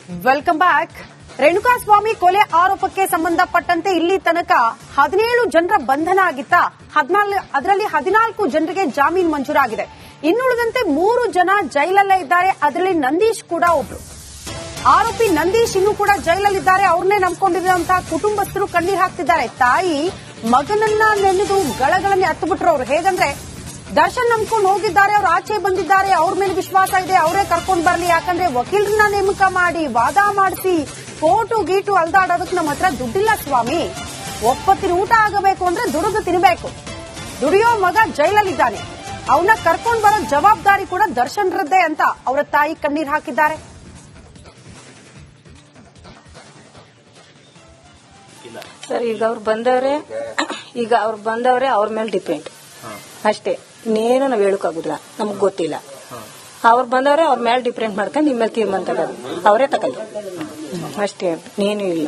Welcome back. Renukaswamy ಕೊಲೆ ಆರೋಪಕ್ಕೆ ಸಂಬಂಧಪಟ್ಟಂತೆ ಇಲ್ಲಿ ತನಕ 17 ಜನರ ಬಂಧನ ಆಗಿತ್ತ. ಅದರಲ್ಲಿ 14 ಜನರಿಗೆ ಜಾಮೀನು ಮಂಜೂರಾಗಿದೆ. ಇನ್ನುಳಿದಂತೆ 3 ಜನ ಜೈಲಲ್ಲೇ ಇದ್ದಾರೆ. ಅದರಲ್ಲಿ ನಂದೀಶ್ ಕೂಡ ಒಬ್ರು. ಆರೋಪಿ ನಂದೀಶ್ ಇನ್ನೂ ಕೂಡ ಜೈಲಲ್ಲಿದ್ದಾರೆ. ಅವ್ರನ್ನೇ ನಂಬಿಕೊಂಡಿರುವಂತಹ ಕುಟುಂಬಸ್ಥರು ಕಣ್ಣೀರು ಹಾಕ್ತಿದ್ದಾರೆ. ತಾಯಿ ಮಗನನ್ನ ನೆನೆದು ಗಳಗಳನ್ನೇ ಹತ್ತುಬಿಟ್ರು ಅವ್ರು. ಹೇಗಂದ್ರೆ ದರ್ಶನ್ ನಂಬ್ಕೊಂಡು ಹೋಗಿದ್ದಾರೆ, ಅವ್ರು ಆಚೆ ಬಂದಿದ್ದಾರೆ, ಅವ್ರ ಮೇಲೆ ವಿಶ್ವಾಸ ಇದೆ, ಅವರೇ ಕರ್ಕೊಂಡು ಬರ್ಲಿ. ಯಾಕಂದ್ರೆ ವಕೀಲರನ್ನ ನೇಮಕ ಮಾಡಿ ವಾದ ಮಾಡಿಸಿ ಕೋಟು ಗೀಟು ಅಲ್ದಾಡೋದಕ್ಕೆ ನಮ್ಮ ಹತ್ರ ದುಡ್ಡಿಲ್ಲ ಸ್ವಾಮಿ. ಒಪ್ಪತ್ತಿನ ಊಟ ಆಗಬೇಕು ಅಂದ್ರೆ ದುಡಿದು ತಿನ್ಬೇಕು. ದುಡಿಯೋ ಮಗ ಜೈಲಲ್ಲಿದ್ದಾನೆ, ಅವನ್ನ ಕರ್ಕೊಂಡು ಬರೋ ಜವಾಬ್ದಾರಿ ಕೂಡ ದರ್ಶನ್ರದ್ದೇ ಅಂತ ಅವರ ತಾಯಿ ಕಣ್ಣೀರು ಹಾಕಿದ್ದಾರೆ. ಸರ್ ಈಗ ಅವ್ರು ಬಂದವರೇ ಅವ್ರ ಮೇಲೆ ಡಿಪೆಂಡ್ ಅಷ್ಟೇ. ಇನ್ನೇನು ನಾವ್ ಹೇಳಕ್ಕಾಗುದಿಲ್ಲ, ನಮಗ್ ಗೊತ್ತಿಲ್ಲ. ಅವ್ರು ಬಂದವ್ರೆ ಅವ್ರ ಮೇಲೆ ಡಿಪೆಂಡ್ ಮಾಡ್ಕೊಂಡು ನಿಮ್ಮ ಮೇಲೆ ತೀರ್ಮಾನ ತಗೋದು ಅವರೇ ತಗೊಳ್ಳಿ ಅಷ್ಟೇ, ಏನು ಇಲ್ಲ.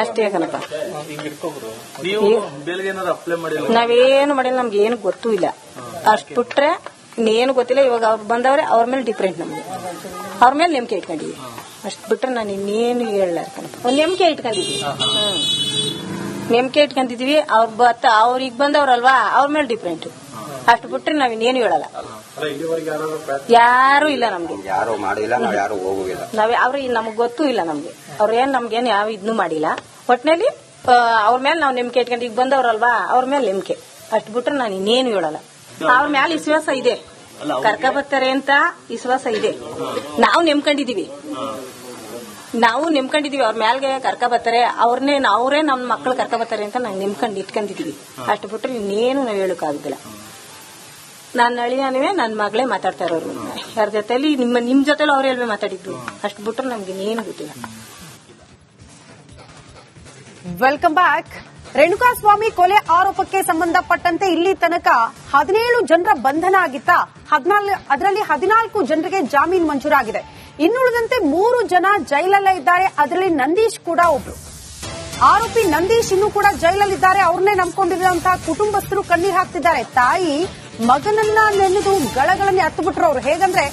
ಅಷ್ಟೇ ಕಣಪ್ಪ. ನಾವೇನು ಮಾಡಿಲ್ಲ, ನಮ್ಗೆ ಏನು ಗೊತ್ತೂ ಇಲ್ಲ. ಅಷ್ಟು ಬಿಟ್ರೆ ಇನ್ನೇನು ಗೊತ್ತಿಲ್ಲ. ಇವಾಗ ಅವ್ರು ಬಂದವ್ರೆ ಅವ್ರ ಮೇಲೆ ಡಿಪೆಂಡ್, ನಮ್ಗೆ ಅವ್ರ ಮೇಲೆ ನಂಬಿಕೆ ಇಟ್ಕೊಂಡಿದ್ವಿ. ಅಷ್ಟು ಬಿಟ್ರೆ ನಾನು ಇನ್ನೇನು ಹೇಳಲ್ಲ ಕಣಪ್ಪ. ಒಂದು ನಂಬಿಕೆ ಇಟ್ಕೊಂಡಿದ್ವಿ, ನಂಬಿಕೆ ಇಟ್ಕೊಂಡಿದ್ವಿ. ಅವ್ರಿಗೆ ಬಂದವ್ರಲ್ವಾ ಅವ್ರ ಮೇಲೆ ಡಿಪೆಂಡ್. ಅಷ್ಟು ಬಿಟ್ರೆ ನಾವ್ ಇನ್ನೇನು ಹೇಳಲ್ಲ. ಯಾರು ಇಲ್ಲ ನಮ್ಗೆ, ಯಾರು ಮಾಡಿಲ್ಲ, ನಾವ್ ಯಾರು ಹೋಗುದಿಲ್ಲ. ನಮಗ್ ಗೊತ್ತೂ ಇಲ್ಲ. ಅವ್ರೇನ್ ನಮ್ಗೇನು ಯಾವ ಇದನ್ನು ಮಾಡಿಲ್ಲ. ಒಟ್ಟಿನಲ್ಲಿ ಅವ್ರ ಮೇಲೆ ನಾವ್ ನಂಬಿಕೆ ಇಟ್ಕೊಂಡು ಈಗ ಬಂದವ್ರಲ್ವಾ ಅವ್ರ ಮೇಲೆ ನಂಬಿಕೆ. ಅಷ್ಟು ಬಿಟ್ರೆ ನಾನು ಇನ್ನೇನು ಹೇಳಲ್ಲ. ಅವ್ರ ಮೇಲೆ ವಿಶ್ವಾಸ ಇದೆ, ಕರ್ಕ ಬರ್ತಾರೆ ಅಂತ ವಿಶ್ವಾಸ ಇದೆ. ನಾವು ನೆಮ್ಕೊಂಡಿದೀವಿ ಅವ್ರ ಮ್ಯಾಲ್ಗೆ ಕರ್ಕ ಬರ್ತಾರೆ, ಅವರೇ ನಮ್ ಮಕ್ಳು ಕರ್ಕ ಬರ್ತಾರೆ ಅಂತ ನಾವು ನೆಮ್ಕೊಂಡು ಇಟ್ಕೊಂಡಿದೀವಿ. ಅಷ್ಟು ಬಿಟ್ರೆ ಇನ್ನೇನು ನಾವ್ ಹೇಳಕ್ಕಾಗುದಿಲ್ಲ. ನನ್ನ ಅಳಿಯನೇ ನನ್ನ ಮಗಳೇ ಮಾತಾಡ್ತಾ ಇರೋರು. ಯಾರ ಜೊತೆಲಿ ನಿಮ್ ಜೊತೆಲಿ ಅವ್ರ ಎಲ್ವೇ ಮಾತಾಡಿದ್ರು. ಅಷ್ಟು ಬಿಟ್ರೆ ನಮ್ಗೆ ಇನ್ನೇನು ಗೊತ್ತಿಲ್ಲ. Welcome back. ರೇಣುಕಾಸ್ವಾಮಿ ಕೊಲೆ ಆರೋಪಕ್ಕೆ ಸಂಬಂಧಪಟ್ಟಂತೆ ಇಲ್ಲಿ ತನಕ 17 ಜನರ ಬಂಧನ ಆಗಿತ್ತ. ಅದರಲ್ಲಿ 14 ಜನರಿಗೆ ಜಾಮೀನು ಮಂಜೂರಾಗಿದೆ. ಇನ್ನುಳಿದಂತೆ 3 ಜನ ಜೈಲಲ್ಲೇ ಇದ್ದಾರೆ. ಅದರಲ್ಲಿ ನಂದೀಶ್ ಕೂಡ ಒಬ್ರು. ಆರೋಪಿ ನಂದೀಶ್ ಇನ್ನೂ ಕೂಡ ಜೈಲಲ್ಲಿದ್ದಾರೆ. ಅವ್ರನ್ನೇ ನಂಬ್ಕೊಂಡಿರುವಂತಹ ಕುಟುಂಬಸ್ಥರು ಕಣ್ಣೀರು ಹಾಕ್ತಿದ್ದಾರೆ. ತಾಯಿ ಮಗನನ್ನ ನೆನೆದು ಗಳಗಳನ್ನೇ ಹತ್ತುಬಿಟ್ರು ಅವ್ರು. ಹೇಗಂದ್ರೆ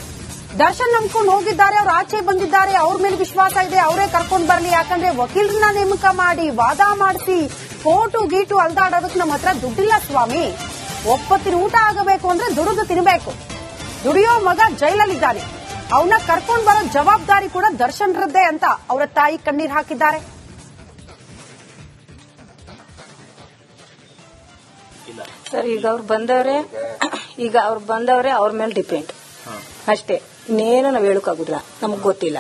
ದರ್ಶನ್ ನಂಬ್ಕೊಂಡು ಹೋಗಿದ್ದಾರೆ, ಅವ್ರು ಆಚೆ ಬಂದಿದ್ದಾರೆ, ಅವ್ರ ಮೇಲೆ ವಿಶ್ವಾಸ ಇದೆ, ಅವರೇ ಕರ್ಕೊಂಡು ಬರ್ಲಿ. ಯಾಕಂದ್ರೆ ವಕೀಲರನ್ನ ನೇಮಕ ಮಾಡಿ ವಾದ ಮಾಡಿಸಿ ಕೋಟು ಗೀಟು ಅಲ್ದಾಡೋದಕ್ಕೆ ನಮ್ಮ ಹತ್ರ ದುಡ್ಡಿಲ್ಲ ಸ್ವಾಮಿ. ಒಪ್ಪತ್ತಿನ ಊಟ ಆಗಬೇಕು ಅಂದ್ರೆ ದುಡಿದು ತಿನ್ಬೇಕು. ದುಡಿಯೋ ಮಗ ಜೈಲಲ್ಲಿದ್ದಾನೆ, ಅವನ್ನ ಕರ್ಕೊಂಡು ಬರೋ ಜವಾಬ್ದಾರಿ ಕೂಡ ದರ್ಶನ್ರದ್ದೇ ಅಂತ ಅವರ ತಾಯಿ ಕಣ್ಣೀರು ಹಾಕಿದ್ದಾರೆ. ಸರ್ ಈಗ ಅವ್ರು ಬಂದವ್ರೆ ಅವ್ರ ಮೇಲೆ ಡಿಪೆಂಡ್ ಅಷ್ಟೇ. ಇನ್ನೇನು ನಾವ್ ಹೇಳಕ್ಕಾಗುದಿಲ್ಲ, ನಮಗ್ ಗೊತ್ತಿಲ್ಲ.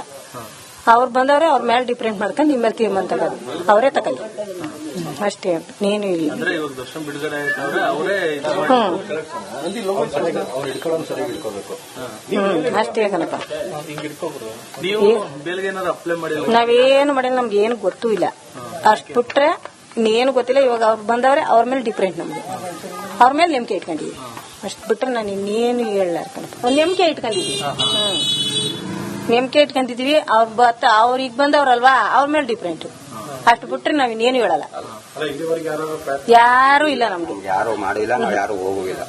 ಅವ್ರು ಬಂದವ್ರೆ ಅವ್ರ ಮೇಲೆ ಡಿಪೆಂಡ್ ಮಾಡ್ಕೊಂಡು ನಿಮ್ಮ ಮೇಲೆ ತೀರ್ಮಾನ ತಗೋದು ಅವರೇ ತಗೊಳ್ಳಿ ಅಷ್ಟೇ, ಏನು ಇಲ್ಲ. ಅಷ್ಟೇ ಕಣಪ್ಪ. ನಾವೇನು ಮಾಡಿಲ್ಲ, ನಮ್ಗೆ ಏನು ಗೊತ್ತೂ ಇಲ್ಲ. ಅಷ್ಟು ಬಿಟ್ರೆ ಇನ್ನೇನು ಗೊತ್ತಿಲ್ಲ. ಇವಾಗ ಅವ್ರು ಬಂದವ್ರೆ ಅವ್ರ ಮೇಲೆ ಡಿಪೆಂಡ್, ನಮ್ಗೆ ಅವ್ರ ಮೇಲೆ ನಂಬಿಕೆ ಇಟ್ಕೊಂಡಿದ್ವಿ. ಅಷ್ಟು ಬಿಟ್ರೆ ನಾನು ಇನ್ನೇನು ಹೇಳಲ್ಲ ಕಣಪ್ಪ. ಒಂದು ನಂಬಿಕೆ ಇಟ್ಕೊಂಡಿದ್ವಿ. ಅವ್ರಿಗೆ ಬಂದವ್ರಲ್ವಾ ಅವ್ರ ಮೇಲೆ ಡಿಪೆಂಡ್. ಅಷ್ಟು ಬಿಟ್ರೆ ನಾವ್ ಇನ್ನೇನು ಹೇಳಲ್ಲ. ಯಾರು ಇಲ್ಲ ನಮ್ಗೆ, ಯಾರು ಮಾಡಿಲ್ಲ, ನಾವ್ ಯಾರು ಹೋಗುದಿಲ್ಲ.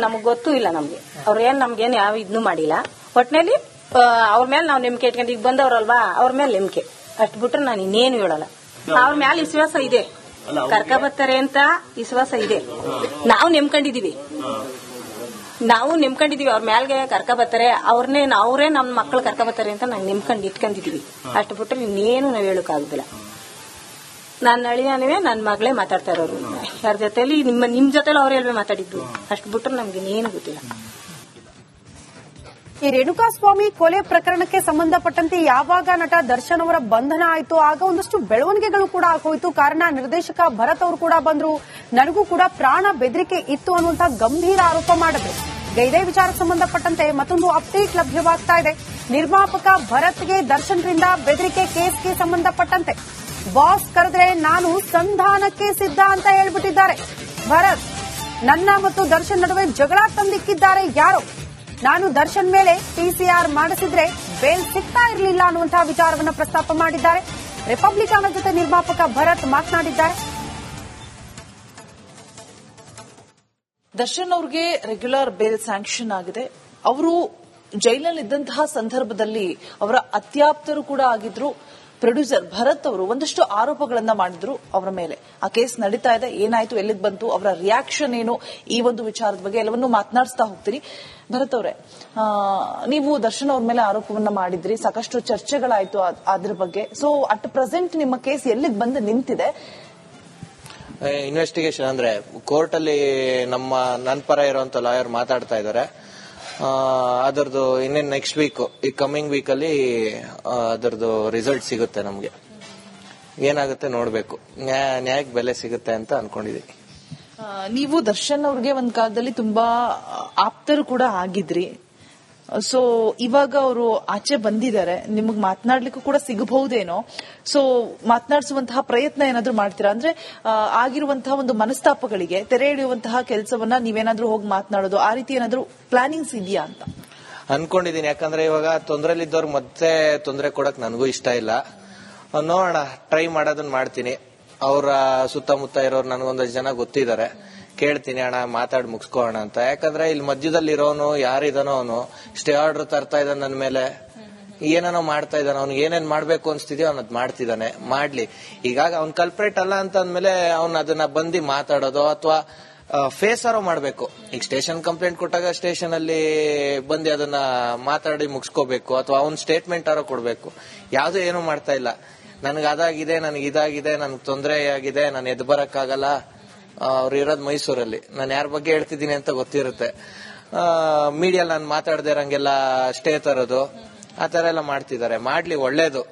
ನಮಗ್ ಗೊತ್ತೂ ಇಲ್ಲ. ಅವ್ರೇನ್ ನಮ್ಗೇನು ಯಾವ ಇದನ್ನು ಮಾಡಿಲ್ಲ. ಒಟ್ಟಿನಲ್ಲಿ ಅವ್ರ ಮೇಲೆ ನಾವ್ ನಂಬಿಕೆ ಇಟ್ಕೊಂಡು ಈಗ ಬಂದವ್ರಲ್ವಾ ಅವ್ರ ಮೇಲೆ ನಂಬಿಕೆ. ಅಷ್ಟು ಬಿಟ್ರೆ ನಾನು ಇನ್ನೇನು ಹೇಳಲ್ಲ. ಅವ್ರ ಮೇಲೆ ವಿಶ್ವಾಸ ಇದೆ, ಕರ್ಕ ಬರ್ತಾರೆ ಅಂತ ವಿಶ್ವಾಸ ಇದೆ. ನಾವು ನೆಮ್ಕೊಂಡಿದೀವಿ ಅವ್ರ ಮ್ಯಾಲ್ಗೆ ಕರ್ಕ ಬರ್ತಾರೆ, ಅವರೇ ನಮ್ ಮಕ್ಳು ಕರ್ಕ ಬರ್ತಾರೆ ಅಂತ ನಾವು ನೆಮ್ಕೊಂಡು ಇಟ್ಕೊಂಡಿದೀವಿ. ಅಷ್ಟು ಬಿಟ್ರೆ ಇನ್ನೇನು ನಾವ್ ಹೇಳಕ್ಕಾಗುದಿಲ್ಲ. ನನ್ನ ಅಳಿಯನೇ ನನ್ನ ಮಗಳೇ ಮಾತಾಡ್ತಾ ಇರೋರು. ಯಾರ ಜೊತೆಲಿ ನಿಮ್ ಜೊತೆಲಿ ಅವ್ರ ಎಲ್ವೇ ಮಾತಾಡಿದ್ರು. ಅಷ್ಟು ಬಿಟ್ರೆ ನಮ್ಗೆ ಇನ್ನೇನು ಗೊತ್ತಿಲ್ಲ. ಈ ರೇಣುಕಾಸ್ವಾಮಿ ಕೊಲೆ ಪ್ರಕರಣಕ್ಕೆ ಸಂಬಂಧಪಟ್ಟಂತೆ ಯಾವಾಗ ನಟ ದರ್ಶನ್ ಅವರ ಬಂಧನ ಆಯಿತು ಆಗ ಒಂದಷ್ಟು ಬೆಳವಣಿಗೆಗಳು ಕೂಡ ಆಗೋಯ್ತು. ಕಾರಣ ನಿರ್ದೇಶಕ ಭರತ್ ಅವರು ಕೂಡ ಬಂದ್ರು, ನನಗೂ ಕೂಡ ಪ್ರಾಣ ಬೆದರಿಕೆ ಇತ್ತು ಅನ್ನುವಂತಹ ಗಂಭೀರ ಆರೋಪ ಮಾಡಿದ್ರು. ಇದೇ ವಿಚಾರಕ್ಕೆ ಸಂಬಂಧಪಟ್ಟಂತೆ ಮತ್ತೊಂದು ಅಪ್ಡೇಟ್ ಲಭ್ಯವಾಗ್ತಾ ಇದೆ. ನಿರ್ಮಾಪಕ ಭರತ್ಗೆ ದರ್ಶನ್ರಿಂದ ಬೆದರಿಕೆ ಕೇಸ್ಗೆ ಸಂಬಂಧಪಟ್ಟಂತೆ ಬಾಸ್ ಕರೆದ್ರೆ ನಾನು ಸಂಧಾನಕ್ಕೆ ಸಿದ್ಧ ಅಂತ ಹೇಳ್ಬಿಟ್ಟಿದ್ದಾರೆ ಭರತ್. ನನ್ನ ಮತ್ತು ದರ್ಶನ್ ನಡುವೆ ಜಗಳ ತಂದಿಕ್ಕಿದ್ದಾರೆ ಯಾರೋ. ನಾನು ದರ್ಶನ್ ಮೇಲೆ ಪಿಸಿಆರ್ ಮಾಡಿಸಿದ್ರೆ ಬೇಲ್ ಸಿಗ್ತಾ ಇರಲಿಲ್ಲ ಅನ್ನುವಂತಹ ವಿಚಾರವನ್ನು ಪ್ರಸ್ತಾಪ ಮಾಡಿದ್ದಾರೆ. ರಿಪಬ್ಲಿಕನ್ ಜೊತೆ ನಿರ್ಮಾಪಕ ಭರತ್ ಮಾತನಾಡಿದ್ದಾರೆ. ದರ್ಶನ್ ಅವ್ರಿಗೆ ರೆಗ್ಯುಲರ್ ಬೇಲ್ ಸ್ಯಾಂಕ್ಷನ್ ಆಗಿದೆ. ಅವರು ಜೈಲಲ್ಲಿ ಇದ್ದಂತಹ ಸಂದರ್ಭದಲ್ಲಿ ಅವರ ಅತ್ಯಾಪ್ತರು ಕೂಡ ಆಗಿದ್ರು. ಪ್ರೊಡ್ಯೂಸರ್ ಭರತ್ ಅವರು ಒಂದಷ್ಟು ಆರೋಪಗಳನ್ನ ಮಾಡಿದ್ರು ಅವರ ಮೇಲೆ. ಆ ಕೇಸ್ ನಡೀತಾ ಇದೆ, ಏನಾಯ್ತು, ಎಲ್ಲಿಗೆ ಬಂತು, ಅವರ ರಿಯಾಕ್ಷನ್ ಏನು, ಈ ಒಂದು ವಿಚಾರದ ಬಗ್ಗೆ ಎಲ್ಲವನ್ನೂ ಮಾತನಾಡಿಸ್ತಾ ಹೋಗ್ತೀನಿ. ಭರತ್ ಅವರೇ, ನೀವು ದರ್ಶನ್ ಅವ್ರ ಮೇಲೆ ಆರೋಪವನ್ನ ಮಾಡಿದ್ರಿ, ಸಾಕಷ್ಟು ಚರ್ಚೆಗಳಾಯ್ತು ಅದ್ರ ಬಗ್ಗೆ. ಸೊ ಅಟ್ ಪ್ರೆಸೆಂಟ್ ನಿಮ್ಮ ಕೇಸ್ ಎಲ್ಲಿಗೆ ಬಂದು ನಿಂತಿದೆ? ಇನ್ವೆಸ್ಟಿಗೇಷನ್ ಅಂದ್ರೆ ಕೋರ್ಟ್ ಅಲ್ಲಿ ನನ್ನ ಪರ ಇರುವಂತ ಲಾಯರ್ ಮಾತಾಡ್ತಾ ಇದ್ದಾರೆ. ಅದರದ್ದು ಇನ್ನೇನು ನೆಕ್ಸ್ಟ್ ವೀಕ್, ಈ ಕಮಿಂಗ್ ವೀಕ್ ಅಲ್ಲಿ ಅದರದ್ದು ರಿಸಲ್ಟ್ ಸಿಗುತ್ತೆ. ನಮ್ಗೆ ಏನಾಗುತ್ತೆ ನೋಡ್ಬೇಕು, ನ್ಯಾಯಕ್ಕೆ ಬೆಲೆ ಸಿಗುತ್ತೆ ಅಂತ ಅನ್ಕೊಂಡಿದೀವಿ. ನೀವು ದರ್ಶನ್ ಅವ್ರಿಗೆ ಒಂದ್ ಕಾಲದಲ್ಲಿ ತುಂಬಾ ಆಪ್ತರು ಕೂಡ ಆಗಿದ್ರಿ. ಸೊ ಇವಾಗ ಅವರು ಆಚೆ ಬಂದಿದ್ದಾರೆ, ನಿಮಗ್ ಮಾತನಾಡ್ಲಿಕ್ಕೂ ಕೂಡ ಸಿಗಬಹುದೇನೋ. ಸೊ ಮಾತನಾಡಿಸುವಂತಹ ಪ್ರಯತ್ನ ಏನಾದ್ರೂ ಮಾಡ್ತೀರಾ? ಅಂದ್ರೆ ಆಗಿರುವಂತಹ ಒಂದು ಮನಸ್ತಾಪಗಳಿಗೆ ತೆರೆ ಹಿಡಿಯುವಂತಹ ಕೆಲಸವನ್ನ ನೀವೇನಾದ್ರೂ ಹೋಗಿ ಮಾತನಾಡೋದು, ಆ ರೀತಿ ಏನಾದ್ರೂ ಪ್ಲಾನಿಂಗ್ಸ್ ಇದೆಯಾ ಅಂತ ಅನ್ಕೊಂಡಿದೀನಿ. ಯಾಕಂದ್ರೆ ಇವಾಗ ತೊಂದರೆಲಿದ್ದವ್ರು ಮತ್ತೆ ತೊಂದರೆ ಕೊಡಕ್ ನನಗೂ ಇಷ್ಟ ಇಲ್ಲ. ನೋಡೋಣ, ಟ್ರೈ ಮಾಡೋದನ್ನ ಮಾಡ್ತೀನಿ. ಅವರ ಸುತ್ತಮುತ್ತ ಇರೋರು ನನಗೊಂದಷ್ಟು ಜನ ಗೊತ್ತಿದ್ದಾರೆ, ಕೇಳ್ತೀನಿ, ಅಣ್ಣ ಮಾತಾಡಿ ಮುಗಿಸ್ಕೋಣ ಅಂತ. ಯಾಕಂದ್ರೆ ಇಲ್ಲಿ ಮಧ್ಯದಲ್ಲಿ ಇರೋನು ಯಾರಿದಾನೋ, ಅವನು ಸ್ಟೇ ಆರ್ಡರ್ ತರ್ತಾ ಇದ್ದಾನೆ ನನ್ನ ಮೇಲೆ, ಏನೇನೋ ಮಾಡ್ತಾ ಇದ್ದಾನೆ. ಅವ್ನಿಗೆ ಏನೇನ್ ಮಾಡ್ಬೇಕು ಅನ್ಸ್ತಿದ್ಯೋ ಅವ್ನದ್ ಮಾಡ್ತಿದ್ದಾನೆ, ಮಾಡ್ಲಿ. ಈಗ ಅವ್ನ್ ಕಲ್ಪ್ರೇಟ್ ಅಲ್ಲ ಅಂತ ಅಂದ್ಮೇಲೆ ಅವ್ನ ಅದನ್ನ ಬಂದು ಮಾತಾಡೋದು ಅಥವಾ ಫೇಸ್ ಆರೋ ಮಾಡ್ಬೇಕು. ಈಗ ಸ್ಟೇಷನ್ ಕಂಪ್ಲೇಂಟ್ ಕೊಟ್ಟಾಗ ಸ್ಟೇಷನ್ ಅಲ್ಲಿ ಬಂದು ಅದನ್ನ ಮಾತಾಡಿ ಮುಗಿಸ್ಕೋಬೇಕು, ಅಥವಾ ಅವ್ನ್ ಸ್ಟೇಟ್ಮೆಂಟ್ ಆರೋ ಕೊಡ್ಬೇಕು. ಯಾವ್ದು ಏನೂ ಮಾಡ್ತಾ ಇಲ್ಲ. ನನ್ಗೆ ಅದಾಗಿದೆ, ನನಗೆ ಇದಾಗಿದೆ, ನನ್ಗೆ ತೊಂದರೆ ಆಗಿದೆ, ನಾನು ಎದ್ದು ಬರಕ್ಕಾಗಲ್ಲ. ಅವ್ರು ಇರೋದು ಮೈಸೂರಲ್ಲಿ, ನಾನು ಯಾರ ಬಗ್ಗೆ ಹೇಳ್ತಿದ್ದೀನಿ ಅಂತ ಗೊತ್ತಿರುತ್ತೆ. ಮೀಡಿಯಲ್ಲಿ ನಾನು ಮಾತಾಡದೆ ಇರಂಗೆಲ್ಲ ಸ್ಟೇ ತರೋದು, ಆ ತರ ಎಲ್ಲ ಮಾಡ್ತಿದ್ದಾರೆ. ಮಾಡ್ಲಿ, ಒಳ್ಳೇದು.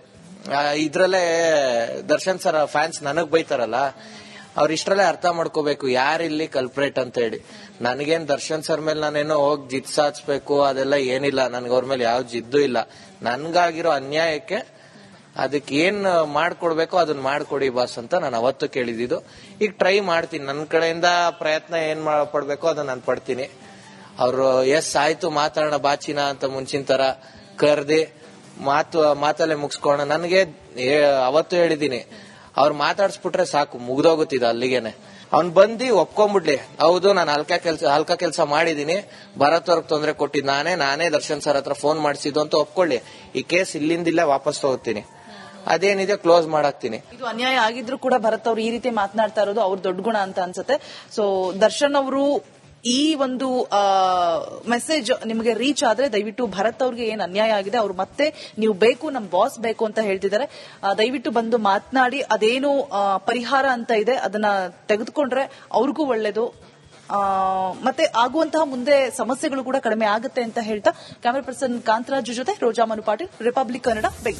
ಇದ್ರಲ್ಲೇ ದರ್ಶನ್ ಸರ್ ಫ್ಯಾನ್ಸ್ ನನಗ್ ಬೈತಾರಲ್ಲ, ಅವ್ರ ಇಷ್ಟರಲ್ಲೇ ಅರ್ಥ ಮಾಡ್ಕೋಬೇಕು ಯಾರಿಲ್ಲಿ ಕಲ್ಪ್ರೇಟ್ ಅಂತ ಹೇಳಿ. ನನಗೇನ್ ದರ್ಶನ್ ಸರ್ ಮೇಲೆ ನಾನೇನೋ ಹೋಗಿ ಜಿದ್ ಸಾಧಿಸ್ಬೇಕು ಅದೆಲ್ಲ ಏನಿಲ್ಲ. ನನ್ಗೆ ಅವ್ರ ಮೇಲೆ ಯಾವ ಜಿದ್ದು ಇಲ್ಲ. ನನ್ಗಾಗಿರೋ ಅನ್ಯಾಯಕ್ಕೆ ಅದಕ್ಕೆ ಏನ್ ಮಾಡ್ಕೊಡ್ಬೇಕೋ ಅದನ್ನ ಮಾಡ್ಕೊಡಿ ಬಾಸ್ ಅಂತ ನಾನು ಅವತ್ತು ಕೇಳಿದ್ದು. ಈಗ ಟ್ರೈ ಮಾಡ್ತೀನಿ, ನನ್ನ ಕಡೆಯಿಂದ ಪ್ರಯತ್ನ ಏನ್ ಪಡ್ಬೇಕೋ ಅದನ್ನ ನಾನು ಪಡ್ತೀನಿ. ಅವ್ರು ಎಸ್ ಆಯ್ತು ಮಾತಾಡೋಣ ಬಾಚಿನ ಅಂತ ಮುಂಚಿನ ತರ ಕರ್ದಿ ಮಾತಲ್ಲೇ ಮುಗಿಸ್ಕೋಣ. ನನಗೆ ಅವತ್ತು ಹೇಳಿದೀನಿ, ಅವ್ರು ಮಾತಾಡ್ಸ್ಬಿಟ್ರೆ ಸಾಕು, ಮುಗ್ದೋಗುತ್ತಿದ ಅಲ್ಲಿಗೆನೆ. ಅವ್ನ್ ಬಂದು ಒಪ್ಕೊಂಡ್ಬಿಡ್ಲಿ, ಹೌದು ನಾನು ಹಲ್ಕ ಕೆಲಸ ಮಾಡಿದೀನಿ, ಭರತ್ ಅವ್ರಿಗೆ ತೊಂದರೆ ಕೊಟ್ಟಿದ್ ನಾನೇ ದರ್ಶನ್ ಸರ್ ಹತ್ರ ಫೋನ್ ಮಾಡಿಸಿದ್ದು ಅಂತ ಒಪ್ಕೊಳ್ಳಿ. ಈ ಕೇಸ್ ಇಲ್ಲಿಂದಿಲ್ಲ ವಾಪಸ್ ತಗೋತೀನಿ, ಅದೇನಿದೆ ಕ್ಲೋಸ್ ಮಾಡಾಕ್ತೀನಿ. ಇದು ಅನ್ಯಾಯ ಆಗಿದ್ರು ಕೂಡ ಭರತ್ ಅವರು ಈ ರೀತಿ ಮಾತನಾಡ್ತಾ ಇರೋದು ಅವ್ರ ದೊಡ್ಡ ಗುಣ ಅಂತ ಅನ್ಸುತ್ತೆ. ಸೊ ದರ್ಶನ್ ಅವರು ಈ ಒಂದು ಮೆಸೇಜ್ ನಿಮಗೆ ರೀಚ್ ಆದ್ರೆ ದಯವಿಟ್ಟು ಭರತ್ ಅವ್ರಿಗೆ ಏನ್ ಅನ್ಯಾಯ ಆಗಿದೆ, ಅವ್ರು ಮತ್ತೆ ನೀವು ಬೇಕು, ನಮ್ ಬಾಸ್ ಬೇಕು ಅಂತ ಹೇಳ್ತಿದ್ದಾರೆ, ದಯವಿಟ್ಟು ಬಂದು ಮಾತನಾಡಿ ಅದೇನು ಪರಿಹಾರ ಅಂತ ಇದೆ ಅದನ್ನ ತೆಗೆದುಕೊಂಡ್ರೆ ಅವ್ರಿಗೂ ಒಳ್ಳೇದು. ಮತ್ತೆ ಆಗುವಂತಹ ಮುಂದೆ ಸಮಸ್ಯೆಗಳು ಕೂಡ ಕಡಿಮೆ ಆಗುತ್ತೆ ಅಂತ ಹೇಳ್ತಾ ಕ್ಯಾಮರಾ ಪರ್ಸನ್ ಕಾಂತರಾಜು ಜೊತೆ ರೋಜಾ ಮನು ಪಾಟೀಲ್, ರಿಪಬ್ಲಿಕ್ ಕನ್ನಡ, ಬೆಂಗಳೂರು.